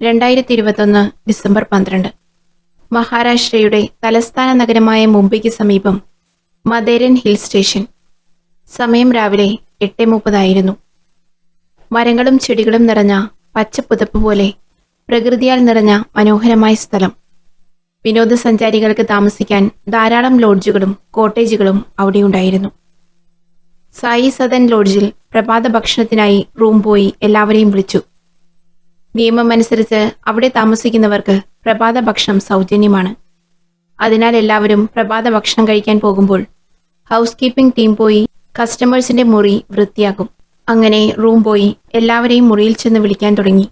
2021 December 12 മഹാരാഷ്ട്രയുടെ തലസ്ഥാന നഗരമായ മുംബൈക്ക് സമീപം മദേരൻ ഹിൽ സ്റ്റേഷൻ. സമയം രാവിലെ 8:30 ആയിരുന്നു. മരങ്ങളും ചെടികളും നിറഞ്ഞ പച്ചപ്പുതപ്പ് പോലെ പ്രകൃതിയാൽ നിറഞ്ഞ മനോഹരമായ സ്ഥലം. വിനോദസഞ്ചാരികൾക്ക് താമസിക്കാൻ ധാരാളം ലോഡ്ജുകളും കോട്ടേജുകളും അവിടെയുണ്ടായിരുന്നു. സായി സദൻ ലോഡ്ജിൽ പ്രഭാത ഭക്ഷണത്തിനായി റൂം പോയി എല്ലാവരെയും വിളിച്ചു. നിയമമനുസരിച്ച് അവിടെ താമസിക്കുന്നവർക്ക് പ്രഭാത ഭക്ഷണം സൗജന്യമാണ്. അതിനാൽ എല്ലാവരും പ്രഭാത ഭക്ഷണം കഴിക്കാൻ പോകുമ്പോൾ ഹൗസ് കീപ്പിംഗ് ടീം പോയി കസ്റ്റമേഴ്സിന്റെ മുറി വൃത്തിയാക്കും. അങ്ങനെ റൂം പോയി എല്ലാവരെയും മുറിയിൽ ചെന്ന് വിളിക്കാൻ തുടങ്ങി.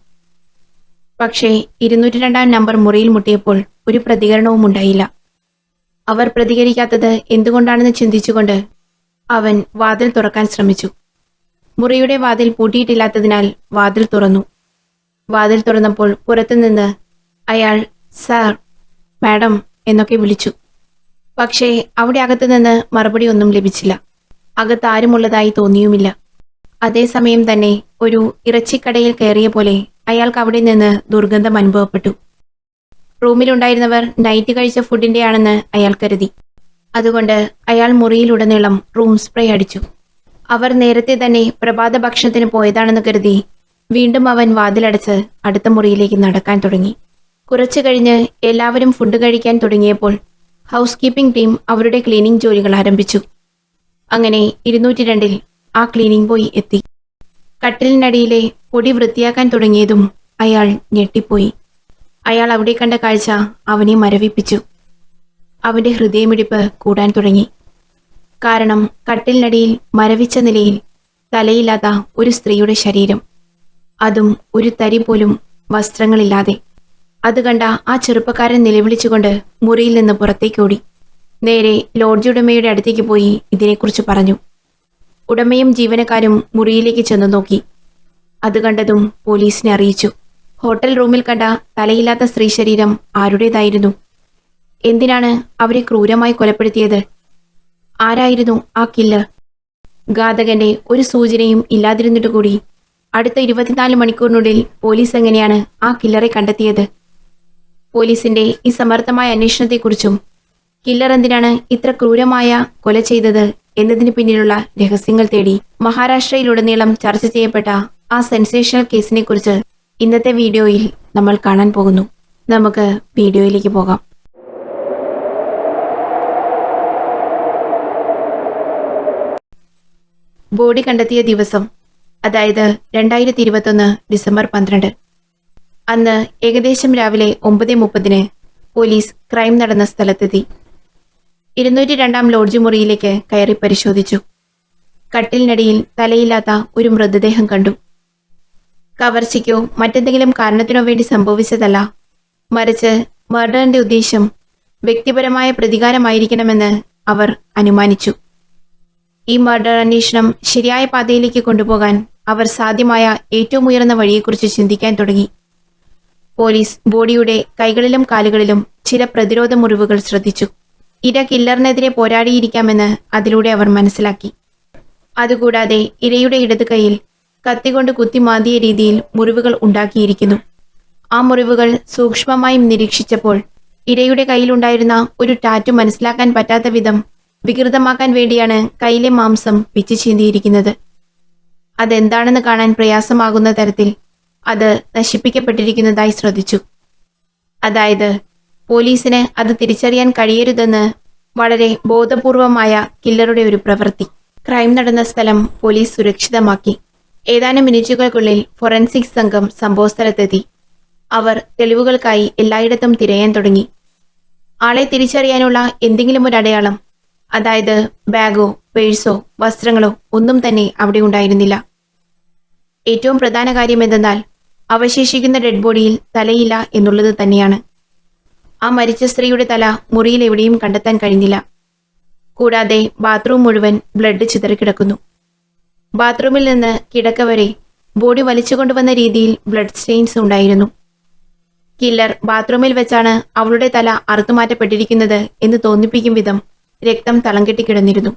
പക്ഷേ 202 നമ്പർ മുറിയിൽ മുട്ടിയപ്പോൾ ഒരു പ്രതികരണവും ഉണ്ടായില്ല. അവർ പ്രതികരിക്കാത്തത് എന്തുകൊണ്ടാണെന്ന് ചിന്തിച്ചുകൊണ്ട് അവൻ വാതിൽ തുറക്കാൻ ശ്രമിച്ചു. മുറിയുടെ വാതിൽ പൂട്ടിയിട്ടില്ലാത്തതിനാൽ വാതിൽ തുറന്നു. വാതിൽ തുറന്നപ്പോൾ പുറത്തുനിന്ന് അയാൾ സാർ, മാഡം എന്നൊക്കെ വിളിച്ചു. പക്ഷേ അവിടെ അകത്തുനിന്ന് മറുപടി ഒന്നും ലഭിച്ചില്ല. അകത്ത് ആരുമുള്ളതായി തോന്നിയുമില്ല. അതേസമയം തന്നെ ഒരു ഇറച്ചിക്കടയിൽ കയറിയ പോലെ അയാൾക്ക് അവിടെ നിന്ന് ദുർഗന്ധം അനുഭവപ്പെട്ടു. റൂമിലുണ്ടായിരുന്നവർ നൈറ്റ് കഴിച്ച ഫുഡിന്റെ ആണെന്ന് അയാൾ കരുതി. അതുകൊണ്ട് അയാൾ മുറിയിലുടനീളം റൂം സ്പ്രേ അടിച്ചു. അവർ നേരത്തെ തന്നെ പ്രഭാത ഭക്ഷണത്തിന് പോയതാണെന്ന് കരുതി വീണ്ടും അവൻ വാതിലടച്ച് അടുത്ത മുറിയിലേക്ക് നടക്കാൻ തുടങ്ങി. കുറച്ചു കഴിഞ്ഞ് എല്ലാവരും ഫുഡ് കഴിക്കാൻ തുടങ്ങിയപ്പോൾ ഹൗസ് കീപ്പിംഗ് ടീം അവരുടെ ക്ലീനിംഗ് ജോലികൾ ആരംഭിച്ചു. അങ്ങനെ 202 ആ ക്ലീനിംഗ് ബോയ് എത്തി. കട്ടിലിനടിയിലെ പൊടി വൃത്തിയാക്കാൻ തുടങ്ങിയതും അയാൾ ഞെട്ടിപ്പോയി. അയാൾ അവിടെ കണ്ട കാഴ്ച അവനെ മരവിപ്പിച്ചു. അവന്റെ ഹൃദയമിടിപ്പ് കൂടാൻ തുടങ്ങി. കാരണം കട്ടിലിനടിയിൽ മരവിച്ച നിലയിൽ തലയില്ലാത്ത ഒരു സ്ത്രീയുടെ ശരീരം, അതും ഒരു തരി പോലും വസ്ത്രങ്ങളില്ലാതെ. അത് കണ്ട ആ ചെറുപ്പക്കാരൻ നിലവിളിച്ചുകൊണ്ട് മുറിയിൽ നിന്ന് പുറത്തേക്കോടി. നേരെ ലോഡ്ജ് ഉടമയുടെ അടുത്തേക്ക് പോയി ഇതിനെക്കുറിച്ച് പറഞ്ഞു. ഉടമയും ജീവനക്കാരും മുറിയിലേക്ക് ചെന്നു നോക്കി. അത് കണ്ടതും പോലീസിനെ അറിയിച്ചു. ഹോട്ടൽ റൂമിൽ കണ്ട തലയില്ലാത്ത സ്ത്രീ ശരീരം ആരുടേതായിരുന്നു? എന്തിനാണ് അവരെ ക്രൂരമായി കൊലപ്പെടുത്തിയത്? ആരായിരുന്നു ആ കില്ലർ? ഘാതകന്റെ ഒരു സൂചനയും ഇല്ലാതിരുന്നിട്ട് കൂടി അടുത്ത 24 മണിക്കൂറിനുള്ളിൽ പോലീസ് എങ്ങനെയാണ് ആ കില്ലറെ കണ്ടെത്തിയത്? പോലീസിന്റെ ഈ സമർത്ഥമായ അന്വേഷണത്തെക്കുറിച്ചും കില്ലർ എന്തിനാണ് ഇത്ര ക്രൂരമായ കൊല ചെയ്തത് എന്നതിന് പിന്നിലുള്ള രഹസ്യങ്ങൾ തേടി മഹാരാഷ്ട്രയിലുടനീളം ചർച്ച ചെയ്യപ്പെട്ട ആ സെൻസേഷണൽ കേസിനെ കുറിച്ച് ഇന്നത്തെ വീഡിയോയിൽ നമ്മൾ കാണാൻ പോകുന്നു. നമുക്ക് വീഡിയോയിലേക്ക് പോകാം. ബോഡി കണ്ടെത്തിയ ദിവസം, അതായത് 2021 ഡിസംബർ 12. അന്ന് ഏകദേശം രാവിലെ 9:30 പോലീസ് ക്രൈം നടന്ന സ്ഥലത്തെത്തി. 202 ലോഡ്ജ് മുറിയിലേക്ക് കയറി പരിശോധിച്ചു. കട്ടിലിനടിയിൽ തലയില്ലാത്ത ഒരു മൃതദേഹം കണ്ടു. കവർച്ചയ്ക്കോ മറ്റെന്തെങ്കിലും കാരണത്തിനോ വേണ്ടി സംഭവിച്ചതല്ല, മറിച്ച് മർഡറിന്റെ ഉദ്ദേശം വ്യക്തിപരമായ പ്രതികാരമായിരിക്കണമെന്ന് അവർ അനുമാനിച്ചു. ഈ മർഡർ അന്വേഷണം ശരിയായ പാതയിലേക്ക് കൊണ്ടുപോകാൻ അവർ സാധ്യമായ ഏറ്റവും ഉയർന്ന വഴിയെക്കുറിച്ച് ചിന്തിക്കാൻ തുടങ്ങി. പോലീസ് ബോഡിയുടെ കൈകളിലും കാലുകളിലും ചില പ്രതിരോധ മുറിവുകൾ ശ്രദ്ധിച്ചു. ഇര കില്ലറിനെതിരെ പോരാടിയിരിക്കാമെന്ന് അതിലൂടെ അവർ മനസ്സിലാക്കി. അതുകൂടാതെ ഇരയുടെ ഇടത് കൈയിൽ കത്തികൊണ്ട് കുത്തിമാന്തിയ രീതിയിൽ മുറിവുകൾ ഉണ്ടാക്കിയിരിക്കുന്നു. ആ മുറിവുകൾ സൂക്ഷ്മമായി നിരീക്ഷിച്ചപ്പോൾ ഇരയുടെ കയ്യിലുണ്ടായിരുന്ന ഒരു ടാറ്റു മനസ്സിലാക്കാൻ പറ്റാത്ത വിധം വികൃതമാക്കാൻ വേണ്ടിയാണ് കയ്യിലെ മാംസം പിച്ചു ചീന്തിയിരിക്കുന്നത്. അതെന്താണെന്ന് കാണാൻ പ്രയാസമാകുന്ന തരത്തിൽ അത് നശിപ്പിക്കപ്പെട്ടിരിക്കുന്നതായി ശ്രദ്ധിച്ചു. അതായത് പോലീസിന് അത് തിരിച്ചറിയാൻ കഴിയരുതെന്ന് വളരെ ബോധപൂർവമായ കില്ലറുടെ ഒരു പ്രവൃത്തി. ക്രൈം നടന്ന സ്ഥലം പോലീസ് സുരക്ഷിതമാക്കി. ഏതാനും മിനിറ്റുകൾക്കുള്ളിൽ ഫോറൻസിക് സംഘം സംഭവസ്ഥലത്തെത്തി. അവർ തെളിവുകൾക്കായി എല്ലായിടത്തും തിരയാൻ തുടങ്ങി. ആളെ തിരിച്ചറിയാനുള്ള എന്തെങ്കിലും ഒരു അടയാളം, അതായത് ബാഗോ പേഴ്സോ വസ്ത്രങ്ങളോ ഒന്നും തന്നെ അവിടെ ഉണ്ടായിരുന്നില്ല. ഏറ്റവും പ്രധാന കാര്യം എന്തെന്നാൽ അവശേഷിക്കുന്ന ഡെഡ് ബോഡിയിൽ തലയില്ല എന്നുള്ളത് തന്നെയാണ്. ആ മരിച്ച സ്ത്രീയുടെ തല മുറിയിൽ എവിടെയും കണ്ടെത്താൻ കഴിഞ്ഞില്ല. കൂടാതെ ബാത്റൂം മുഴുവൻ ബ്ലഡ് ചിതറിക്കിടക്കുന്നു. ബാത്റൂമിൽ നിന്ന് കിടക്ക വരെ ബോഡി വലിച്ചുകൊണ്ടുവന്ന രീതിയിൽ ബ്ലഡ് സ്റ്റെയിൻസ് ഉണ്ടായിരുന്നു. കില്ലർ ബാത്റൂമിൽ വെച്ചാണ് അവളുടെ തല അറുത്തുമാറ്റപ്പെട്ടിരിക്കുന്നത് എന്ന് തോന്നിപ്പിക്കും വിധം രക്തം തളം കെട്ടിക്കിടന്നിരുന്നു.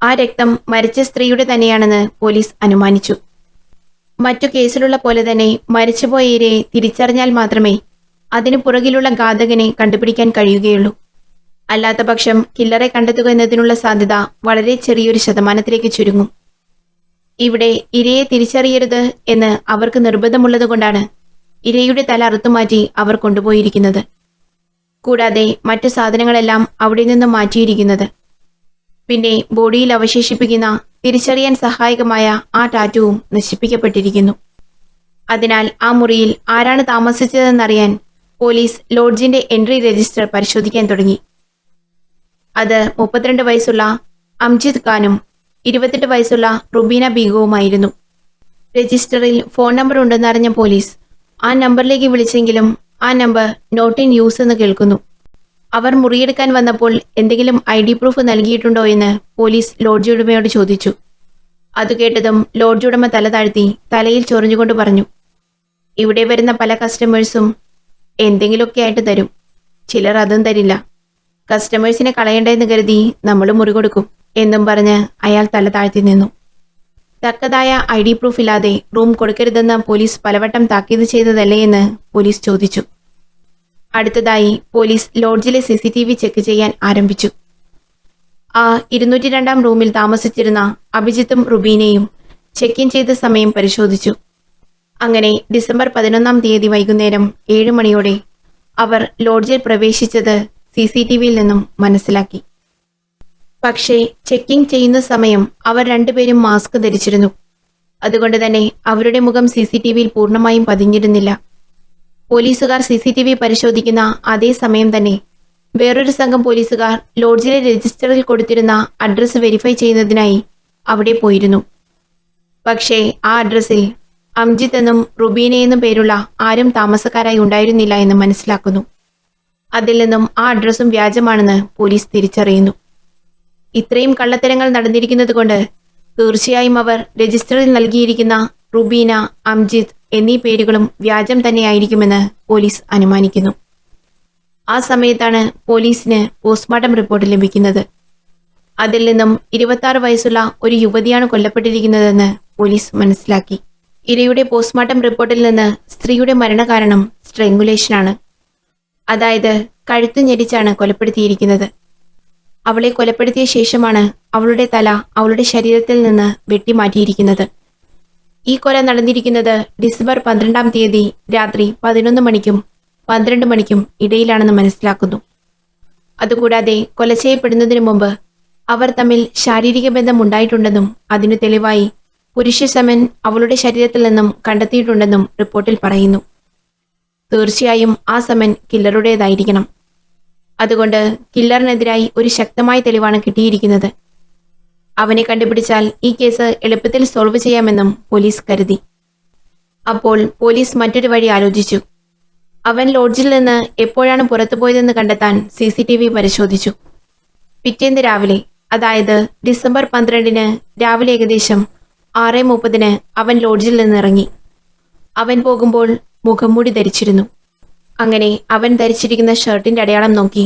ആ രക്തം മരിച്ച സ്ത്രീയുടെ തന്നെയാണെന്ന് പോലീസ് അനുമാനിച്ചു. മറ്റു കേസിലുള്ള പോലെ തന്നെ മരിച്ചുപോയ ഇരയെ തിരിച്ചറിഞ്ഞാൽ മാത്രമേ അതിനു പുറകിലുള്ള ഘാതകനെ കണ്ടുപിടിക്കാൻ കഴിയുകയുള്ളൂ. അല്ലാത്തപക്ഷം കില്ലറെ കണ്ടെത്തുക എന്നതിനുള്ള സാധ്യത വളരെ ചെറിയൊരു ശതമാനത്തിലേക്ക് ചുരുങ്ങും. ഇവിടെ ഇരയെ തിരിച്ചറിയരുത് എന്ന് അവർക്ക് നിർബന്ധമുള്ളതുകൊണ്ടാണ് ഇരയുടെ തല അറുത്തുമാറ്റി അവർ കൊണ്ടുപോയിരിക്കുന്നത്. കൂടാതെ മറ്റു സാധനങ്ങളെല്ലാം അവിടെ നിന്നും മാറ്റിയിരിക്കുന്നത്. പിന്നെ ബോഡിയിൽ അവശേഷിപ്പിക്കുന്ന തിരിച്ചറിയാൻ സഹായകമായ ആ ടാറ്റുവും നശിപ്പിക്കപ്പെട്ടിരിക്കുന്നു. അതിനാൽ ആ മുറിയിൽ ആരാണ് താമസിച്ചതെന്നറിയാൻ പോലീസ് ലോഡ്ജിന്റെ എൻട്രി രജിസ്റ്റർ പരിശോധിക്കാൻ തുടങ്ങി. അത് 32 വയസ്സുള്ള അംജിദ് ഖാനും 28 വയസ്സുള്ള റുബീന ബീഗവുമായിരുന്നു. രജിസ്റ്ററിൽ ഫോൺ നമ്പർ ഉണ്ടെന്നറിഞ്ഞ പോലീസ് ആ നമ്പറിലേക്ക് വിളിച്ചെങ്കിലും ആ നമ്പർ നോട്ട് ഇൻ യൂസ് എന്ന് കേൾക്കുന്നു. അവർ മുറിയെടുക്കാൻ വന്നപ്പോൾ എന്തെങ്കിലും ID പ്രൂഫ് നൽകിയിട്ടുണ്ടോ എന്ന് പോലീസ് ലോഡ്ജ് ഉടമയോട് ചോദിച്ചു. അത് കേട്ടതും ലോഡ്ജ് ഉടമ തല താഴ്ത്തി തലയിൽ ചൊറിഞ്ഞുകൊണ്ട് പറഞ്ഞു, ഇവിടെ വരുന്ന പല കസ്റ്റമേഴ്സും എന്തെങ്കിലുമൊക്കെ ആയിട്ട് തരും, ചിലർ അതും തരില്ല. കസ്റ്റമേഴ്സിനെ കളയണ്ടെന്ന് കരുതി നമ്മൾ മുറി കൊടുക്കും എന്നും പറഞ്ഞ് അയാൾ തല താഴ്ത്തി നിന്നു. തക്കതായ ID പ്രൂഫ് ഇല്ലാതെ റൂം കൊടുക്കരുതെന്ന് പോലീസ് പലവട്ടം താക്കീത് ചെയ്തതല്ലേ എന്ന് പോലീസ് ചോദിച്ചു. അടുത്തതായി പോലീസ് ലോഡ്ജിലെ CCTV ചെക്ക് ചെയ്യാൻ ആരംഭിച്ചു. ആ 202 റൂമിൽ താമസിച്ചിരുന്ന അഭിജിത്തും റുബീനയും ചെക്ക് ഇൻ ചെയ്ത സമയം പരിശോധിച്ചു. അങ്ങനെ ഡിസംബർ 11 തീയതി വൈകുന്നേരം 7 മണിയോടെ അവർ ലോഡ്ജിൽ പ്രവേശിച്ചത് CCTVയിൽ നിന്നും മനസ്സിലാക്കി. പക്ഷേ ചെക്കിംഗ് ചെയ്യുന്ന സമയം അവർ രണ്ടുപേരും മാസ്ക് ധരിച്ചിരുന്നു. അതുകൊണ്ട് തന്നെ അവരുടെ മുഖം CCTVയിൽ പൂർണ്ണമായും പതിഞ്ഞിരുന്നില്ല. പോലീസുകാർ CCTV പരിശോധിക്കുന്ന അതേ സമയം തന്നെ വേറൊരു സംഘം പോലീസുകാർ ലോഡ്ജിലെ രജിസ്റ്ററിൽ കൊടുത്തിരുന്ന അഡ്രസ്സ് വെരിഫൈ ചെയ്യുന്നതിനായി അവിടെ പോയിരുന്നു. പക്ഷേ ആ അഡ്രസ്സിൽ അംജിത്ത് എന്നും റുബീന എന്നും പേരുള്ള ആരും താമസക്കാരായി ഉണ്ടായിരുന്നില്ല എന്ന് മനസ്സിലാക്കുന്നു. അതിൽ നിന്നും ആ അഡ്രസ്സും വ്യാജമാണെന്ന് പോലീസ് തിരിച്ചറിയുന്നു. ഇത്രയും കള്ളത്തരങ്ങൾ നടന്നിരിക്കുന്നത് കൊണ്ട് തീർച്ചയായും അവർ രജിസ്റ്ററിൽ നൽകിയിരിക്കുന്ന റുബീന, അംജിത്ത് എന്നീ പേരുകളും വ്യാജം തന്നെയായിരിക്കുമെന്ന് പോലീസ് അനുമാനിക്കുന്നു. ആ സമയത്താണ് പോലീസിന് പോസ്റ്റ്മോർട്ടം റിപ്പോർട്ട് ലഭിക്കുന്നത്. അതിൽ നിന്നും 26 വയസ്സുള്ള ഒരു യുവതിയാണ് കൊല്ലപ്പെട്ടിരിക്കുന്നതെന്ന് പോലീസ് മനസ്സിലാക്കി. ഇരയുടെ പോസ്റ്റ്മോർട്ടം റിപ്പോർട്ടിൽ നിന്ന് സ്ത്രീയുടെ മരണകാരണം സ്ട്രെങ്കുലേഷനാണ്. അതായത് കഴുത്ത് ഞെരിച്ചാണ് കൊലപ്പെടുത്തിയിരിക്കുന്നത്. അവളെ കൊലപ്പെടുത്തിയ ശേഷമാണ് അവളുടെ തല അവളുടെ ശരീരത്തിൽ നിന്ന് വെട്ടിമാറ്റിയിരിക്കുന്നത്. ഈ കൊല നടന്നിരിക്കുന്നത് ഡിസംബർ 12 തീയതി രാത്രി 11 മണിക്കും 12 മണിക്കും ഇടയിലാണെന്ന് മനസ്സിലാക്കുന്നു. അതുകൂടാതെ കൊല ചെയ്യപ്പെടുന്നതിന് മുമ്പ് അവർ തമ്മിൽ ശാരീരിക ബന്ധം ഉണ്ടായിട്ടുണ്ടെന്നും അതിനു തെളിവായി പുരുഷ സെമൻ അവളുടെ ശരീരത്തിൽ നിന്നും കണ്ടെത്തിയിട്ടുണ്ടെന്നും റിപ്പോർട്ടിൽ പറയുന്നു. തീർച്ചയായും ആ സെമൻ കില്ലറുടേതായിരിക്കണം. അതുകൊണ്ട് കില്ലറിനെതിരായി ഒരു ശക്തമായ തെളിവാണ് കിട്ടിയിരിക്കുന്നത്. അവനെ കണ്ടുപിടിച്ചാൽ ഈ കേസ് എളുപ്പത്തിൽ സോൾവ് ചെയ്യാമെന്നും പോലീസ് കരുതി. അപ്പോൾ പോലീസ് മറ്റൊരു വഴി ആലോചിച്ചു. അവൻ ലോഡ്ജിൽ നിന്ന് എപ്പോഴാണ് പുറത്തുപോയതെന്ന് കണ്ടെത്താൻ CCTV പരിശോധിച്ചു. പിറ്റേന്ന് രാവിലെ, അതായത് ഡിസംബർ 12 രാവിലെ ഏകദേശം 6:30 അവൻ ലോഡ്ജിൽ നിന്ന് ഇറങ്ങി. അവൻ പോകുമ്പോൾ മുഖംമൂടി ധരിച്ചിരുന്നു. അങ്ങനെ അവൻ ധരിച്ചിരിക്കുന്ന ഷർട്ടിന്റെ അടയാളം നോക്കി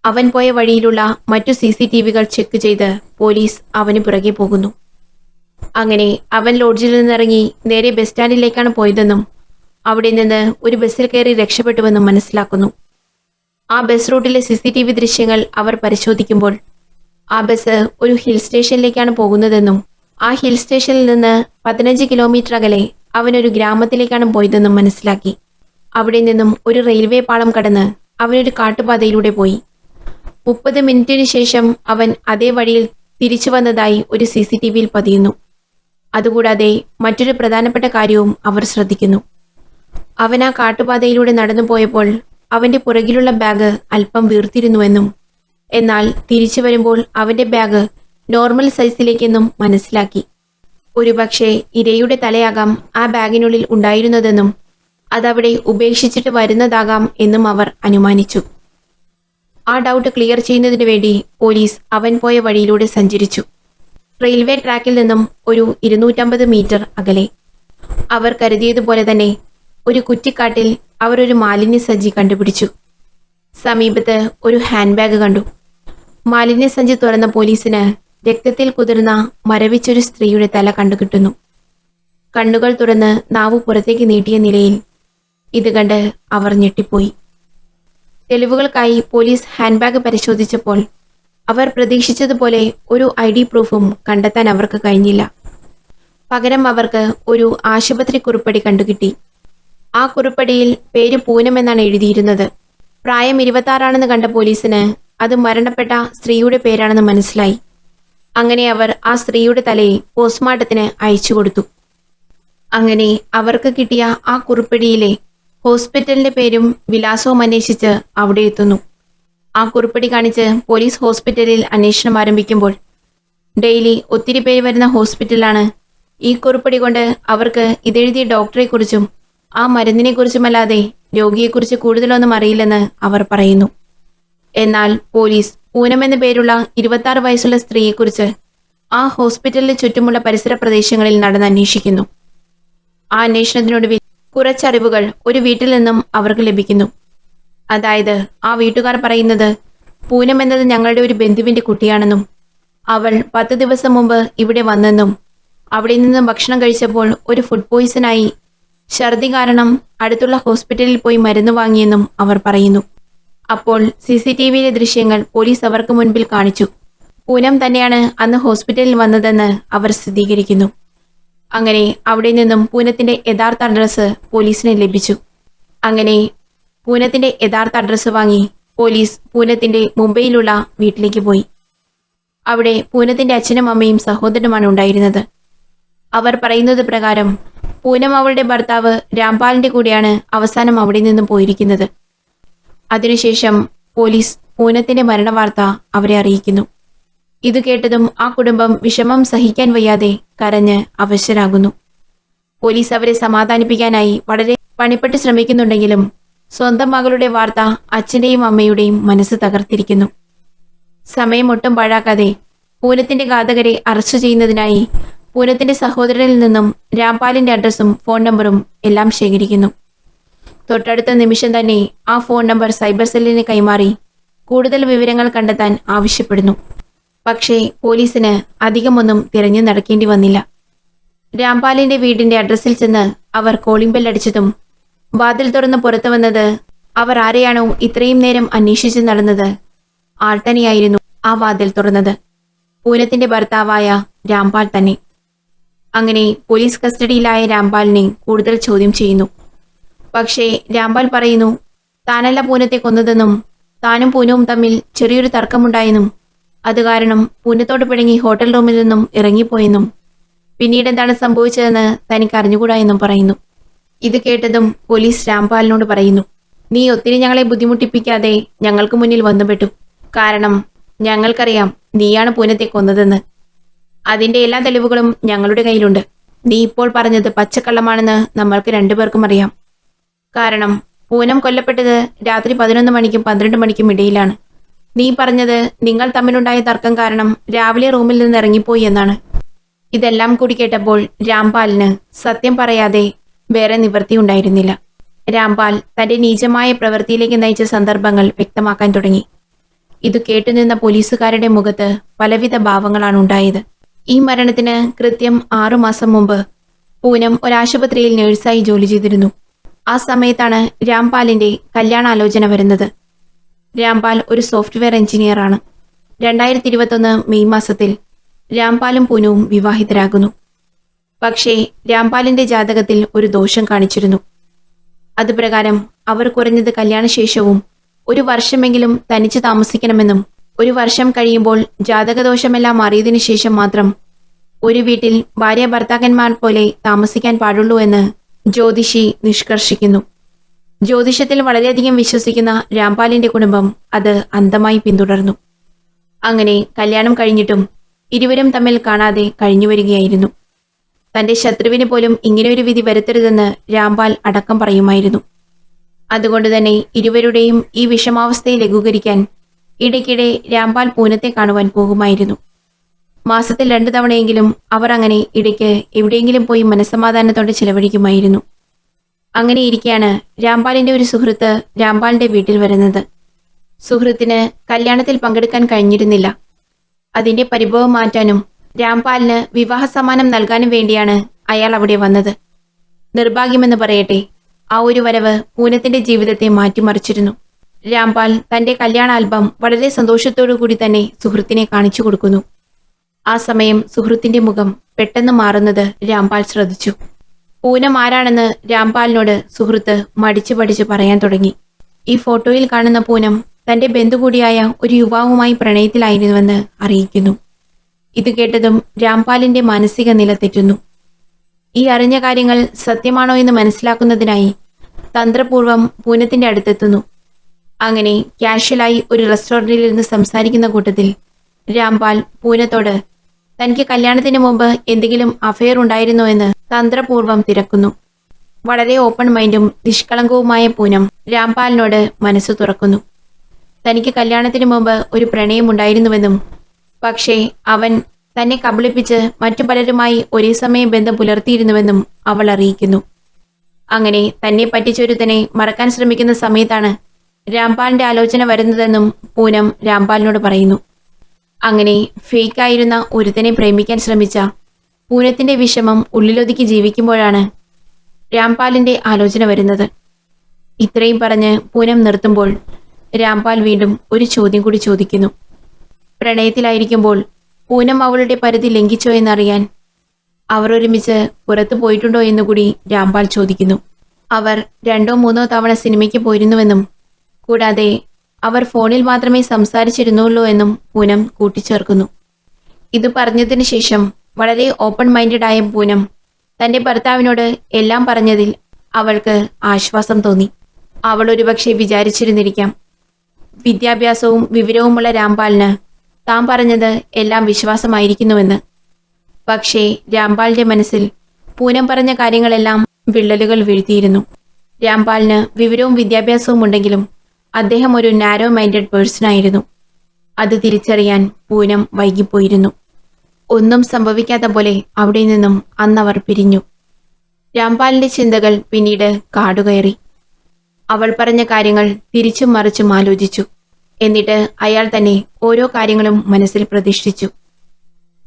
അവൻ പോയ വഴിയിലുള്ള മറ്റു CCTVകൾ ചെക്ക് ചെയ്ത് പോലീസ് അവന് പുറകെ പോകുന്നു. അങ്ങനെ അവൻ ലോഡ്ജിൽ നിന്നിറങ്ങി നേരെ ബസ് സ്റ്റാൻഡിലേക്കാണ് പോയതെന്നും അവിടെ നിന്ന് ഒരു ബസ്സിൽ കയറി രക്ഷപ്പെട്ടുവെന്നും മനസ്സിലാക്കുന്നു. ആ ബസ് റൂട്ടിലെ CCTV ദൃശ്യങ്ങൾ അവർ പരിശോധിക്കുമ്പോൾ ആ ബസ് ഒരു ഹിൽ സ്റ്റേഷനിലേക്കാണ് പോകുന്നതെന്നും ആ ഹിൽ സ്റ്റേഷനിൽ നിന്ന് 15 കിലോമീറ്റർ അകലെ അവനൊരു ഗ്രാമത്തിലേക്കാണ് പോയതെന്നും മനസ്സിലാക്കി. അവിടെ നിന്നും ഒരു റെയിൽവേ പാളം കടന്ന് അവനൊരു കാട്ടുപാതയിലൂടെ പോയി. 30 മിനിറ്റിന് ശേഷം അവൻ അതേ വഴിയിൽ തിരിച്ചു വന്നതായി ഒരു CCTVയിൽ പതിയുന്നു. അതുകൂടാതെ മറ്റൊരു പ്രധാനപ്പെട്ട കാര്യവും അവർ ശ്രദ്ധിക്കുന്നു. അവൻ ആ കാട്ടുപാതയിലൂടെ നടന്നു പോയപ്പോൾ അവന്റെ പുറകിലുള്ള ബാഗ് അല്പം വീർത്തിരുന്നുവെന്നും എന്നാൽ തിരിച്ചു വരുമ്പോൾ അവന്റെ ബാഗ് നോർമൽ സൈസിലേക്കെന്നും മനസ്സിലാക്കി. ഒരുപക്ഷെ ഇരയുടെ തലയാകാം ആ ബാഗിനുള്ളിൽ ഉണ്ടായിരുന്നതെന്നും അതവിടെ ഉപേക്ഷിച്ചിട്ട് വരുന്നതാകാം എന്നും അവർ അനുമാനിച്ചു. ആ ഡൗട്ട് ക്ലിയർ ചെയ്യുന്നതിന് വേണ്ടി പോലീസ് അവൻ പോയ വഴിയിലൂടെ സഞ്ചരിച്ചു. റെയിൽവേ ട്രാക്കിൽ നിന്നും ഒരു 250 മീറ്റർ അകലെ അവർ കരുതിയതുപോലെ തന്നെ ഒരു കുറ്റിക്കാട്ടിൽ അവർ ഒരു മാലിന്യസഞ്ചി കണ്ടുപിടിച്ചു. സമീപത്ത് ഒരു ഹാൻഡ് ബാഗ് കണ്ടു. മാലിന്യസഞ്ചി തുറന്ന പോലീസിന് രക്തത്തിൽ കുതിർന്ന മരവിച്ചൊരു സ്ത്രീയുടെ തല കണ്ടുകിട്ടുന്നു. കണ്ണുകൾ തുറന്ന് നാവ് പുറത്തേക്ക് നീട്ടിയ നിലയിൽ. ഇത് കണ്ട് അവർ ഞെട്ടിപ്പോയി. തെളിവുകൾക്കായി പോലീസ് ഹാൻഡ്ബാഗ് പരിശോധിച്ചപ്പോൾ അവർ പ്രതീക്ഷിച്ചതുപോലെ ഒരു ID പ്രൂഫും കണ്ടെത്താൻ അവർക്ക് കഴിഞ്ഞില്ല. പകരം അവർക്ക് ഒരു ആശുപത്രി കുറിപ്പടി കണ്ടുകിട്ടി. ആ കുറിപ്പടിയിൽ പേര് പൂനം എന്നാണ് എഴുതിയിരുന്നത്. പ്രായം 26 കണ്ട പോലീസിന് അത് മരണപ്പെട്ട സ്ത്രീയുടെ പേരാണെന്ന് മനസ്സിലായി. അങ്ങനെ അവർ ആ സ്ത്രീയുടെ തലയെ പോസ്റ്റ്മോർട്ടത്തിന് അയച്ചു കൊടുത്തു. അങ്ങനെ അവർക്ക് കിട്ടിയ ആ കുറിപ്പടിയിലെ ഹോസ്പിറ്റലിന്റെ പേരും വിലാസവും അന്വേഷിച്ച് അവിടെ എത്തുന്നു. ആ കുറിപ്പടി കാണിച്ച് പോലീസ് ഹോസ്പിറ്റലിൽ അന്വേഷണം ആരംഭിക്കുമ്പോൾ ഡെയിലി ഒത്തിരി പേര് വരുന്ന ഹോസ്പിറ്റലാണ്. ഈ കുറിപ്പടി കൊണ്ട് അവർക്ക് ഇതെഴുതിയ ഡോക്ടറെക്കുറിച്ചും ആ മരുന്നിനെക്കുറിച്ചുമല്ലാതെ രോഗിയെക്കുറിച്ച് കൂടുതലൊന്നും അറിയില്ലെന്ന് അവർ പറയുന്നു. എന്നാൽ പോലീസ് പൂനം എന്ന പേരുള്ള 26 വയസ്സുള്ള സ്ത്രീയെക്കുറിച്ച് ആ ഹോസ്പിറ്റലിന് ചുറ്റുമുള്ള പരിസര പ്രദേശങ്ങളിൽ നടന്ന് അന്വേഷിക്കുന്നു. ആ അന്വേഷണത്തിനൊടുവിൽ കുറച്ചറിവുകൾ ഒരു വീട്ടിൽ നിന്നും അവർക്ക് ലഭിക്കുന്നു. അതായത് ആ വീട്ടുകാർ പറയുന്നത് പൂനം എന്നത് ഞങ്ങളുടെ ഒരു ബന്ധുവിന്റെ കുട്ടിയാണെന്നും അവൾ 10 ദിവസം മുമ്പ് ഇവിടെ വന്നെന്നും അവിടെ നിന്നും ഭക്ഷണം കഴിച്ചപ്പോൾ ഒരു ഫുഡ് പോയിസണായി ഛർദി കാരണം അടുത്തുള്ള ഹോസ്പിറ്റലിൽ പോയി മരുന്ന് വാങ്ങിയെന്നും അവർ പറയുന്നു. അപ്പോൾ CCTVയിലെ ദൃശ്യങ്ങൾ പോലീസ് അവർക്ക് മുൻപിൽ കാണിച്ചു. പൂനം തന്നെയാണ് അന്ന് ഹോസ്പിറ്റലിൽ വന്നതെന്ന് അവർ സ്ഥിരീകരിക്കുന്നു. അങ്ങനെ അവിടെ നിന്നും പൂനത്തിന്റെ യഥാർത്ഥ അഡ്രസ്സ് പോലീസിന് ലഭിച്ചു. അങ്ങനെ പൂനത്തിന്റെ യഥാർത്ഥ അഡ്രസ്സ് വാങ്ങി പോലീസ് പൂനത്തിന്റെ മുംബൈയിലുള്ള വീട്ടിലേക്ക് പോയി. അവിടെ പൂനത്തിന്റെ അച്ഛനും അമ്മയും സഹോദരനുമാണ് ഉണ്ടായിരുന്നത്. അവർ പറയുന്നത് പ്രകാരം പൂനം അവളുടെ ഭർത്താവ് രാംപാലിന്റെ കൂടെയാണ് അവസാനം അവിടെ നിന്നും പോയിരിക്കുന്നത്. അതിനുശേഷം പോലീസ് പൂനത്തിന്റെ മരണവാർത്ത അവരെ അറിയിക്കുന്നു. ഇത് കേട്ടതും ആ കുടുംബം വിഷമം സഹിക്കാൻ വയ്യാതെ കരഞ്ഞ് അവശരാകുന്നു. പോലീസ് അവരെ സമാധാനിപ്പിക്കാനായി വളരെ പണിപ്പെട്ട് ശ്രമിക്കുന്നുണ്ടെങ്കിലും സ്വന്തം മകളുടെ വാർത്ത അച്ഛന്റെയും അമ്മയുടെയും മനസ്സ് തകർത്തിരിക്കുന്നു. സമയം ഒട്ടും പാഴാക്കാതെ പൂനത്തിന്റെ ഘാതകരെ അറസ്റ്റ് ചെയ്യുന്നതിനായി പൂനത്തിന്റെ സഹോദരനിൽ നിന്നും രാംപാലിന്റെ അഡ്രസ്സും ഫോൺ നമ്പറും എല്ലാം ശേഖരിക്കുന്നു. തൊട്ടടുത്ത നിമിഷം തന്നെ ആ ഫോൺ നമ്പർ സൈബർ സെല്ലിന് കൈമാറി കൂടുതൽ വിവരങ്ങൾ കണ്ടെത്താൻ ആവശ്യപ്പെടുന്നു. പക്ഷേ പോലീസിന് അധികമൊന്നും തിരഞ്ഞു നടക്കേണ്ടി വന്നില്ല. രാംപാലിന്റെ വീടിന്റെ അഡ്രസ്സിൽ ചെന്ന് അവർ കോളിംഗ് ബെൽ അടിച്ചതും വാതിൽ തുറന്ന് പുറത്തു വന്നത് അവർ ആരെയാണോ ഇത്രയും നേരം അന്വേഷിച്ച് നടന്നത് ആൾ തന്നെയായിരുന്നു ആ വാതിൽ തുറന്നത്. പൂനത്തിന്റെ ഭർത്താവായ രാംപാൽ തന്നെ. അങ്ങനെ പോലീസ് കസ്റ്റഡിയിലായ രാംപാലിനെ കൂടുതൽ ചോദ്യം ചെയ്യുന്നു. പക്ഷേ രാംപാൽ പറയുന്നു താനല്ല പൂനത്തെ കൊന്നതെന്നും താനും പൂനവും തമ്മിൽ ചെറിയൊരു തർക്കമുണ്ടായെന്നും അത് കാരണം പൂനത്തോട് പിണങ്ങി ഹോട്ടൽ റൂമിൽ നിന്നും ഇറങ്ങിപ്പോയെന്നും പിന്നീട് എന്താണ് സംഭവിച്ചതെന്ന് തനിക്ക് അറിഞ്ഞുകൂടാ എന്നും പറയുന്നു. ഇത് കേട്ടതും പോലീസ് രാംപാലിനോട് പറയുന്നു, നീ ഒത്തിരി ഞങ്ങളെ ബുദ്ധിമുട്ടിപ്പിക്കാതെ ഞങ്ങൾക്ക് മുന്നിൽ വന്നുപെട്ടു. കാരണം ഞങ്ങൾക്കറിയാം നീയാണ് പൂനത്തെ കൊന്നതെന്ന്. അതിന്റെ എല്ലാ തെളിവുകളും ഞങ്ങളുടെ കയ്യിലുണ്ട്. നീ ഇപ്പോൾ പറഞ്ഞത് പച്ചക്കള്ളമാണെന്ന് നമ്മൾക്ക് രണ്ടുപേർക്കും അറിയാം. കാരണം പൂനം കൊല്ലപ്പെട്ടത് രാത്രി 11 മണിക്കും 12 മണിക്കും ഇടയിലാണ്. നീ പറഞ്ഞത് നിങ്ങൾ തമ്മിലുണ്ടായ തർക്കം കാരണം രാവിലെ റൂമിൽ നിന്ന് ഇറങ്ങിപ്പോയി എന്നാണ്. ഇതെല്ലാം കൂടി കേട്ടപ്പോൾ രാംപാലിന് സത്യം പറയാതെ വേറെ നിവൃത്തിയുണ്ടായിരുന്നില്ല. രാംപാൽ തന്റെ നീചമായ പ്രവൃത്തിയിലേക്ക് നയിച്ച സന്ദർഭങ്ങൾ വ്യക്തമാക്കാൻ തുടങ്ങി. ഇത് കേട്ടുനിന്ന പോലീസുകാരുടെ മുഖത്ത് പലവിധ ഭാവങ്ങളാണ് ഉണ്ടായത്. ഈ മരണത്തിന് കൃത്യം 6 മാസം മുമ്പ് പൂനം ഒരാശുപത്രിയിൽ നഴ്സായി ജോലി ചെയ്തിരുന്നു. ആ സമയത്താണ് രാംപാലിന്റെ കല്യാണാലോചന വരുന്നത്. രാംപാൽ ഒരു സോഫ്റ്റ്വെയർ എഞ്ചിനീയറാണ്. 2021 മെയ് മാസത്തിൽ രാംപാലും പൂനവും വിവാഹിതരാകുന്നു. പക്ഷേ രാംപാലിന്റെ ജാതകത്തിൽ ഒരു ദോഷം കാണിച്ചിരുന്നു. അതുപ്രകാരം അവർ കുറഞ്ഞത് കല്യാണശേഷവും 1 വർഷമെങ്കിലും തനിച്ച് താമസിക്കണമെന്നും 1 വർഷം കഴിയുമ്പോൾ ജാതകദോഷമെല്ലാം മാറിയതിനു ശേഷം മാത്രം ഒരു വീട്ടിൽ ഭാര്യ ഭർത്താക്കന്മാർ പോലെ താമസിക്കാൻ പാടുള്ളൂ എന്ന് ജ്യോതിഷി നിഷ്കർഷിക്കുന്നു. ജ്യോതിഷത്തിൽ വളരെയധികം വിശ്വസിക്കുന്ന രാംപാലിന്റെ കുടുംബം അത് അന്ധമായി പിന്തുടർന്നു. അങ്ങനെ കല്യാണം കഴിഞ്ഞിട്ടും ഇരുവരും തമ്മിൽ കാണാതെ കഴിഞ്ഞു വരികയായിരുന്നു. തന്റെ ശത്രുവിന് പോലും ഇങ്ങനെയൊരു വിധി വരുത്തരുതെന്ന് രാംപാൽ അടക്കം പറയുമായിരുന്നു. അതുകൊണ്ട് തന്നെ ഇരുവരുടെയും ഈ വിഷമാവസ്ഥയെ ലഘൂകരിക്കാൻ ഇടയ്ക്കിടെ രാംപാൽ പൂനത്തെ കാണുവാൻ പോകുമായിരുന്നു. മാസത്തിൽ 2 തവണയെങ്കിലും അവർ അങ്ങനെ ഇടയ്ക്ക് എവിടെയെങ്കിലും പോയി മനസ്സമാധാനത്തോടെ ചിലവഴിക്കുമായിരുന്നു. അങ്ങനെ ഇരിക്കെയാണ് രാംപാലിന്റെ ഒരു സുഹൃത്ത് രാംപാലിന്റെ വീട്ടിൽ വരുന്നത്. സുഹൃത്തിന് കല്യാണത്തിൽ പങ്കെടുക്കാൻ കഴിഞ്ഞിരുന്നില്ല. അതിന്റെ പരിഭവം മാറ്റാനും രാംപാലിന് വിവാഹ സമ്മാനം നൽകാനും വേണ്ടിയാണ് അയാൾ അവിടെ വന്നത്. നിർഭാഗ്യമെന്ന് പറയട്ടെ, ആ ഒരു വരവ് പൂനത്തിന്റെ ജീവിതത്തെ മാറ്റിമറിച്ചിരുന്നു. രാംപാൽ തന്റെ കല്യാണ ആൽബം വളരെ സന്തോഷത്തോടു കൂടി തന്നെ സുഹൃത്തിനെ കാണിച്ചു കൊടുക്കുന്നു. ആ സമയം സുഹൃത്തിന്റെ മുഖം പെട്ടെന്ന് മാറുന്നത് രാംപാൽ ശ്രദ്ധിച്ചു. പൂനം ആരാണെന്ന് രാംപാലിനോട് സുഹൃത്ത് മടിച്ചു പഠിച്ച് പറയാൻ തുടങ്ങി. ഈ ഫോട്ടോയിൽ കാണുന്ന പൂനം തന്റെ ബന്ധു കൂടിയായ ഒരു യുവാവുമായി പ്രണയത്തിലായിരുന്നുവെന്ന് അറിയിക്കുന്നു. ഇത് കേട്ടതും രാംപാലിന്റെ മാനസിക നില തെറ്റുന്നു. ഈ അറിഞ്ഞ കാര്യങ്ങൾ സത്യമാണോ എന്ന് മനസ്സിലാക്കുന്നതിനായി തന്ത്രപൂർവം പൂനത്തിന്റെ അടുത്തെത്തുന്നു. അങ്ങനെ കാഷ്വലായി ഒരു റെസ്റ്റോറൻറ്റിൽ ഇരുന്ന് സംസാരിക്കുന്ന കൂട്ടത്തിൽ രാംപാൽ പൂനത്തോട് തനിക്ക് കല്യാണത്തിന് മുമ്പ് എന്തെങ്കിലും അഫെയർ ഉണ്ടായിരുന്നോ എന്ന് തന്ത്രപൂർവം തിരക്കുന്നു. വളരെ ഓപ്പൺ മൈൻഡും നിഷ്കളങ്കവുമായ പൂനം രാംപാലിനോട് മനസ്സ് തുറക്കുന്നു. തനിക്ക് കല്യാണത്തിന് മുമ്പ് ഒരു പ്രണയമുണ്ടായിരുന്നുവെന്നും പക്ഷേ അവൻ തന്നെ കബളിപ്പിച്ച് മറ്റു പലരുമായി ഒരേ സമയം ബന്ധം പുലർത്തിയിരുന്നുവെന്നും അവൾ അറിയിക്കുന്നു. അങ്ങനെ തന്നെ പറ്റിച്ചൊരുത്തനെ മറക്കാൻ ശ്രമിക്കുന്ന സമയത്താണ് രാംപാലിന്റെ ആലോചന വരുന്നതെന്നും പൂനം രാംപാലിനോട് പറയുന്നു. അങ്ങനെ ഫേക്കായിരുന്ന ഒരുത്തനെ പ്രേമിക്കാൻ ശ്രമിച്ച പൂനത്തിന്റെ വിഷമം ഉള്ളിലൊതുക്കി ജീവിക്കുമ്പോഴാണ് രാംപാലിന്റെ ആലോചന വരുന്നത്. ഇത്രയും പറഞ്ഞ് പൂനം നിർത്തുമ്പോൾ രാംപാൽ വീണ്ടും ഒരു ചോദ്യം കൂടി ചോദിക്കുന്നു. പ്രണയത്തിലായിരിക്കുമ്പോൾ പൂനം അവളുടെ പരിധി ലംഘിച്ചോ എന്നറിയാൻ അവർ ഒരുമിച്ച് പുറത്തു പോയിട്ടുണ്ടോ എന്നുകൂടി രാംപാൽ ചോദിക്കുന്നു. അവർ 2 3 തവണ സിനിമയ്ക്ക് പോയിരുന്നുവെന്നും കൂടാതെ അവർ ഫോണിൽ മാത്രമേ സംസാരിച്ചിരുന്നുള്ളൂ എന്നും പൂനം കൂട്ടിച്ചേർക്കുന്നു. ഇത് പറഞ്ഞതിന് ശേഷം വളരെ ഓപ്പൺ മൈൻഡഡ് ആയ പൂനം തന്റെ ഭർത്താവിനോട് എല്ലാം പറഞ്ഞതിൽ അവൾക്ക് ആശ്വാസം തോന്നി. അവൾ ഒരുപക്ഷെ വിചാരിച്ചിരുന്നിരിക്കാം, വിദ്യാഭ്യാസവും വിവരവുമുള്ള രാംപാലിന് താൻ പറഞ്ഞത് എല്ലാം വിശ്വാസമായിരിക്കുന്നുവെന്ന്. പക്ഷേ രാംപാലിന്റെ മനസ്സിൽ പൂനം പറഞ്ഞ കാര്യങ്ങളെല്ലാം വിള്ളലുകൾ വീഴ്ത്തിയിരുന്നു. രാംപാലിന് വിവരവും വിദ്യാഭ്യാസവും ഉണ്ടെങ്കിലും അദ്ദേഹം ഒരു നാരോ മൈൻഡഡ് പേഴ്സണായിരുന്നു. അത് തിരിച്ചറിയാൻ പൂനം വൈകിപ്പോയിരുന്നു. ഒന്നും സംഭവിക്കാത്ത പോലെ അവിടെ നിന്നും അന്നവർ പിരിഞ്ഞു. രാംപാലിന്റെ ചിന്തകൾ പിന്നീട് കാടുകയറി. അവൾ പറഞ്ഞ കാര്യങ്ങൾ തിരിച്ചും മറിച്ചും ആലോചിച്ചു. എന്നിട്ട് അയാൾ തന്നെ ഓരോ കാര്യങ്ങളും മനസ്സിൽ പ്രതിഷ്ഠിച്ചു.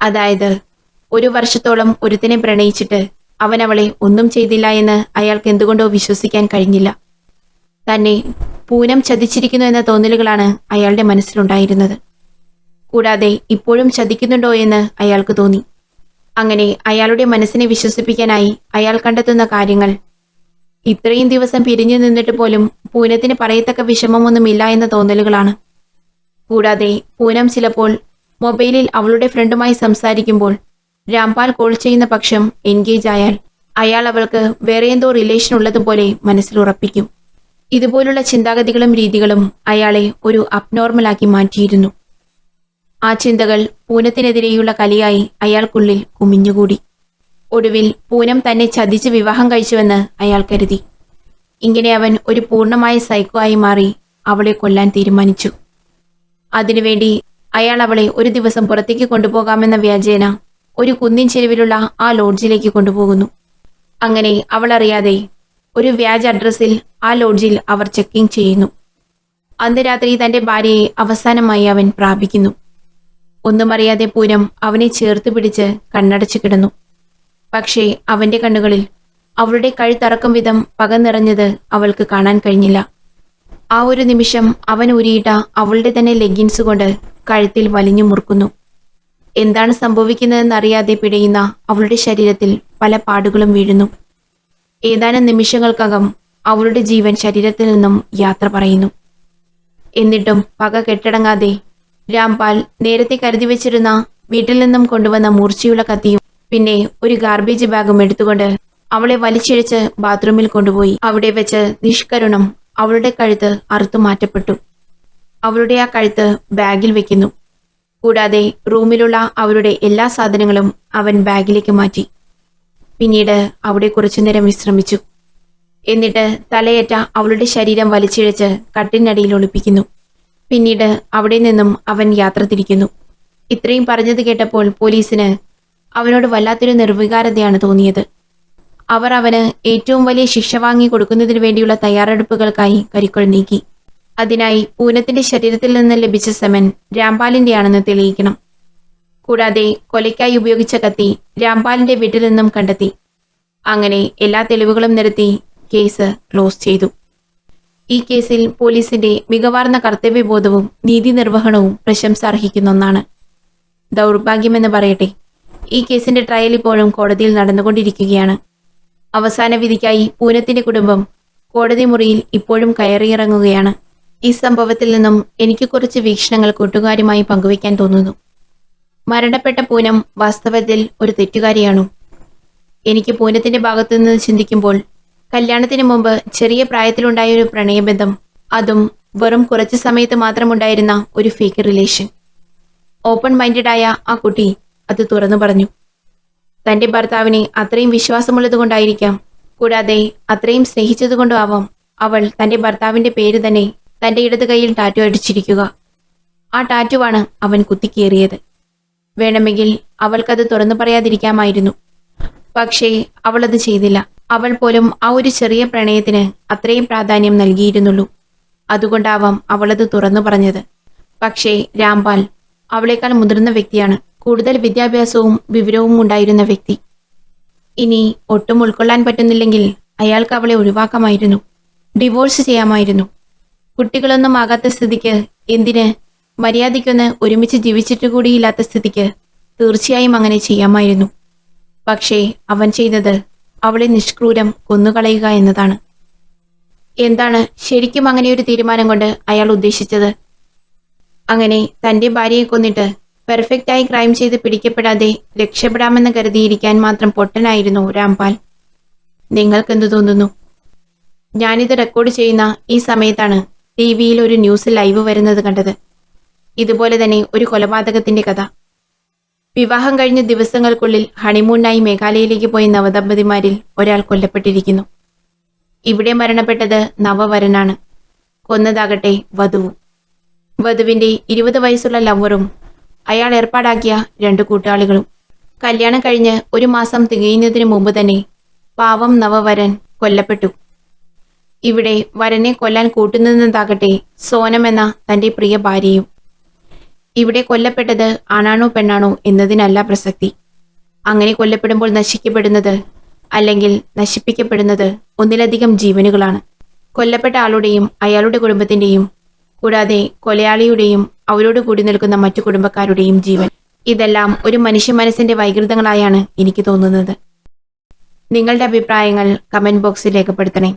അതായത് 1 വർഷത്തോളം ഒരുത്തനെ പ്രണയിച്ചിട്ട് അവൻ അവളെ ഒന്നും ചെയ്തില്ല എന്ന് അയാൾക്ക് എന്തുകൊണ്ടോ വിശ്വസിക്കാൻ കഴിഞ്ഞില്ല. തന്നെ പൂനം ചതിച്ചിരിക്കുന്നു എന്ന തോന്നലുകളാണ് അയാളുടെ മനസ്സിലുണ്ടായിരുന്നത്. കൂടാതെ ഇപ്പോഴും ചതിക്കുന്നുണ്ടോ എന്ന് അയാൾക്ക് തോന്നി. അങ്ങനെ അയാളുടെ മനസ്സിനെ വിശ്വസിപ്പിക്കാനായി അയാൾ കണ്ടെത്തുന്ന കാര്യങ്ങൾ ഇത്രയും ദിവസം പിരിഞ്ഞു നിന്നിട്ട് പോലും പൂനത്തിന് പറയത്തക്ക വിഷമമൊന്നുമില്ല എന്ന തോന്നലുകളാണ്. കൂടാതെ പൂനം ചിലപ്പോൾ മൊബൈലിൽ അവളുടെ ഫ്രണ്ടുമായി സംസാരിക്കുമ്പോൾ രാംപാൽ കോൾ ചെയ്യുന്ന പക്ഷം എൻഗേജ് ആയാൽ അയാൾ അവൾക്ക് വേറെ എന്തോ റിലേഷൻ ഉള്ളതുപോലെ മനസ്സിൽ ഉറപ്പിക്കും. ഇതുപോലുള്ള ചിന്താഗതികളും രീതികളും അയാളെ ഒരു അബ്നോർമലാക്കി മാറ്റിയിരുന്നു. ആ ചിന്തകൾ പൂനത്തിനെതിരെയുള്ള കലിയായി അയാൾക്കുള്ളിൽ കുമിഞ്ഞുകൂടി. ഒടുവിൽ പൂനം തന്നെ ചതിച്ച് വിവാഹം കഴിച്ചുവെന്ന് അയാൾ കരുതി. ഇങ്ങനെ അവൻ ഒരു പൂർണ്ണമായ സൈക്കോ ആയി മാറി അവളെ കൊല്ലാൻ തീരുമാനിച്ചു. അതിനുവേണ്ടി അയാൾ അവളെ ഒരു ദിവസം പുറത്തേക്ക് കൊണ്ടുപോകാമെന്ന വ്യാജേന ഒരു കുന്നിൻ ചെരുവിലുള്ള ആ ലോഡ്ജിലേക്ക് കൊണ്ടുപോകുന്നു. അങ്ങനെ അവൾ അറിയാതെ ഒരു വ്യാജ അഡ്രസ്സിൽ ആ ലോഡ്ജിൽ അവർ ചെക്കിംഗ് ചെയ്യുന്നു. അന്ന് രാത്രി തന്റെ ഭാര്യയെ അവസാനമായി അവൻ പ്രാപിക്കുന്നു. ഒന്നും അറിയാതെ പൂനം അവനെ ചേർത്ത് പിടിച്ച് കണ്ണടച്ചു കിടന്നു. പക്ഷേ അവന്റെ കണ്ണുകളിൽ അവളുടെ കഴുത്തറക്കും വിധം പക നിറഞ്ഞത് അവൾക്ക് കാണാൻ കഴിഞ്ഞില്ല. ആ ഒരു നിമിഷം അവൻ ഊരിയിട്ട അവളുടെ തന്നെ ലെഗിൻസ് കൊണ്ട് കഴുത്തിൽ വലിഞ്ഞു മുറുക്കുന്നു. എന്താണ് സംഭവിക്കുന്നതെന്നറിയാതെ പിടയുന്ന അവളുടെ ശരീരത്തിൽ പല പാടുകളും വീഴുന്നു. ഏതാനും നിമിഷങ്ങൾക്കകം അവളുടെ ജീവൻ ശരീരത്തിൽ നിന്നും യാത്ര പറയുന്നു. എന്നിട്ടും പക കെട്ടടങ്ങാതെ രാംപാൽ നേരത്തെ കരുതി വെച്ചിരുന്ന വീട്ടിൽ നിന്നും കൊണ്ടുവന്ന മൂർച്ചയുള്ള കത്തിയും പിന്നെ ഒരു ഗാർബേജ് ബാഗും എടുത്തുകൊണ്ട് അവളെ വലിച്ചിഴച്ച് ബാത്റൂമിൽ കൊണ്ടുപോയി. അവിടെ വെച്ച് നിഷ്കരുണം അവളുടെ കഴുത്ത് അറുത്തു മാറ്റപ്പെട്ടു. അവളുടെ ആ കഴുത്ത് ബാഗിൽ വെക്കുന്നു. കൂടാതെ റൂമിലുള്ള അവരുടെ എല്ലാ സാധനങ്ങളും അവൻ ബാഗിലേക്ക് മാറ്റി. പിന്നീട് അവിടെ കുറച്ചുനേരം വിശ്രമിച്ചു. എന്നിട്ട് തലയേറ്റ അവളുടെ ശരീരം വലിച്ചിഴച്ച് കട്ടിനടിയിൽ ഒളിപ്പിക്കുന്നു. പിന്നീട് അവിടെ നിന്നും അവൻ യാത്ര തിരിക്കുന്നു. ഇത്രയും പറഞ്ഞത് കേട്ടപ്പോൾ പോലീസിന് അവനോട് വല്ലാത്തൊരു നിർവികാരതയാണ് തോന്നിയത്. അവർ അവന് ഏറ്റവും വലിയ ശിക്ഷ വാങ്ങി കൊടുക്കുന്നതിനു വേണ്ടിയുള്ള തയ്യാറെടുപ്പുകൾക്കായി കരുക്കൾ നീക്കി. അതിനായി പൂനത്തിന്റെ ശരീരത്തിൽ നിന്ന് ലഭിച്ച സെമൻ രാംപാലിന്റെയാണെന്ന് തെളിയിക്കണം. കൂടാതെ കൊലയ്ക്കായി ഉപയോഗിച്ച കത്തി രാംപാലിന്റെ വീട്ടിൽ നിന്നും കണ്ടെത്തി. അങ്ങനെ എല്ലാ തെളിവുകളും നിരത്തി കേസ് ക്ലോസ് ചെയ്തു. ഈ കേസിൽ പോലീസിന്റെ മികവാർന്ന കർത്തവ്യബോധവും നീതി നിർവഹണവും പ്രശംസ അർഹിക്കുന്ന ഒന്നാണ്. ദൗർഭാഗ്യമെന്ന് പറയട്ടെ, ഈ കേസിന്റെ ട്രയൽ ഇപ്പോഴും കോടതിയിൽ നടന്നുകൊണ്ടിരിക്കുകയാണ്. അവസാന വിധിക്കായി പൂനത്തിന്റെ കുടുംബം കോടതി മുറിയിൽ ഇപ്പോഴും കയറിയിറങ്ങുകയാണ്. ഈ സംഭവത്തിൽ നിന്നും എനിക്ക് കുറച്ച് വീക്ഷണങ്ങൾ കൂട്ടുകാരുമായി പങ്കുവയ്ക്കാൻ തോന്നുന്നു. മരണപ്പെട്ട പൂനം വാസ്തവത്തിൽ ഒരു തെറ്റുകാരിയാണു. എനിക്ക് പൂനത്തിന്റെ ഭാഗത്തുനിന്ന് ചിന്തിക്കുമ്പോൾ കല്യാണത്തിന് മുമ്പ് ചെറിയ പ്രായത്തിലുണ്ടായ ഒരു പ്രണയബന്ധം, അതും വെറും കുറച്ച് സമയത്ത് മാത്രമുണ്ടായിരുന്ന ഒരു ഫേക്ക് റിലേഷൻ. ഓപ്പൺ മൈൻഡഡ് ആയ ആ കുട്ടി അത് തുറന്നു പറഞ്ഞു. തന്റെ ഭർത്താവിനെ അത്രയും വിശ്വാസമുള്ളതുകൊണ്ടായിരിക്കാം, കൂടാതെ അത്രയും സ്നേഹിച്ചതുകൊണ്ടും ആവാം അവൾ തന്റെ ഭർത്താവിന്റെ പേര് തന്നെ തന്റെ ഇടത് കൈയിൽ ടാറ്റു അടിച്ചിരിക്കുക. ആ ടാറ്റുവാണ് അവൻ കുത്തിക്കേറിയത്. വേണമെങ്കിൽ അവൾക്കത് തുറന്നു പറയാതിരിക്കാമായിരുന്നു. പക്ഷേ അവളത് ചെയ്തില്ല. അവൾ പോലും ആ ഒരു ചെറിയ പ്രണയത്തിന് അത്രയും പ്രാധാന്യം നൽകിയിരുന്നുള്ളൂ. അതുകൊണ്ടാവാം അവളത് തുറന്നു പറഞ്ഞത്. പക്ഷേ രാംപാൽ അവളേക്കാൾ മുതിർന്ന വ്യക്തിയാണ്, കൂടുതൽ വിദ്യാഭ്യാസവും വിവരവും ഉണ്ടായിരുന്ന വ്യക്തി. ഇനി ഒട്ടും ഉൾക്കൊള്ളാൻ പറ്റുന്നില്ലെങ്കിൽ അയാൾക്ക് അവളെ ഒഴിവാക്കാമായിരുന്നു, ഡിവോഴ്സ് ചെയ്യാമായിരുന്നു. കുട്ടികളൊന്നും ആകാത്ത സ്ഥിതിക്ക്, എന്തിന്, മര്യാദയ്ക്കൊന്ന് ഒരുമിച്ച് ജീവിച്ചിട്ട് കൂടിയില്ലാത്ത സ്ഥിതിക്ക് തീർച്ചയായും അങ്ങനെ ചെയ്യാമായിരുന്നു. പക്ഷേ അവൻ ചെയ്തത് അവളെ നിഷ്ക്രൂരം കൊന്നുകളയുക എന്നതാണ്. എന്താണ് ശരിക്കും അങ്ങനെ ഒരു തീരുമാനം കൊണ്ട് അയാൾ ഉദ്ദേശിച്ചത്? അങ്ങനെ തന്റെ ഭാര്യയെ കൊന്നിട്ട് പെർഫെക്റ്റായി ക്രൈം ചെയ്ത് പിടിക്കപ്പെടാതെ രക്ഷപ്പെടാമെന്ന് കരുതിയിരിക്കാൻ മാത്രം പൊട്ടനായിരുന്നു രാംപാൽ. നിങ്ങൾക്കെന്തു തോന്നുന്നു? ഞാനിത് റെക്കോർഡ് ചെയ്യുന്ന ഈ സമയത്താണ് TV-യിൽ ഒരു ന്യൂസ് ലൈവ് വരുന്നത് കണ്ടത്. ഇതുപോലെ തന്നെ ഒരു കൊലപാതകത്തിന്റെ കഥ. വിവാഹം കഴിഞ്ഞ ദിവസങ്ങൾക്കുള്ളിൽ ഹണിമൂണിനായി മേഘാലയയിലേക്ക് പോയ നവദമ്പതിമാരിൽ ഒരാൾ കൊല്ലപ്പെട്ടിരിക്കുന്നു. ഇവിടെ മരണപ്പെട്ടത് നവവരനാണ്, കൊന്നതാകട്ടെ വധുവും. വധുവിന്റെ 20 വയസ്സുള്ള ലവറും അയാൾ ഏർപ്പാടാക്കിയ 2 കൂട്ടാളികളും. കല്യാണം കഴിഞ്ഞ് 1 മാസം തികയുന്നതിന് മുമ്പ് തന്നെ പാവം നവവരൻ കൊല്ലപ്പെട്ടു. ഇവിടെ വരനെ കൊല്ലാൻ കൂട്ടുനിന്നതാകട്ടെ സോനം എന്ന തന്റെ പ്രിയ ഭാര്യയും. ഇവിടെ കൊല്ലപ്പെട്ടത് ആണാണോ പെണ്ണാണോ എന്നതിനല്ല പ്രസക്തി. അങ്ങനെ കൊല്ലപ്പെടുമ്പോൾ നശിക്കപ്പെടുന്നത്, അല്ലെങ്കിൽ നശിപ്പിക്കപ്പെടുന്നത് ഒന്നിലധികം ജീവനുകളാണ്. കൊല്ലപ്പെട്ട ആളുടെയും അയാളുടെ കുടുംബത്തിന്റെയും, കൂടാതെ കൊലയാളിയുടെയും അവരോട് കൂടി നിൽക്കുന്ന മറ്റു കുടുംബക്കാരുടെയും ജീവൻ. ഇതെല്ലാം ഒരു മനുഷ്യ മനസ്സിന്റെ വൈകൃതങ്ങളായാണ് എനിക്ക് തോന്നുന്നത്. നിങ്ങളുടെ അഭിപ്രായങ്ങൾ കമന്റ് ബോക്സിൽ രേഖപ്പെടുത്തണേ.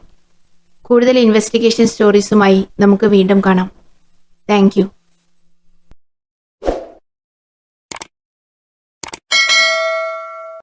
കൂടുതൽ ഇൻവെസ്റ്റിഗേഷൻ സ്റ്റോറീസുമായി നമുക്ക് വീണ്ടും കാണാം. Thank you.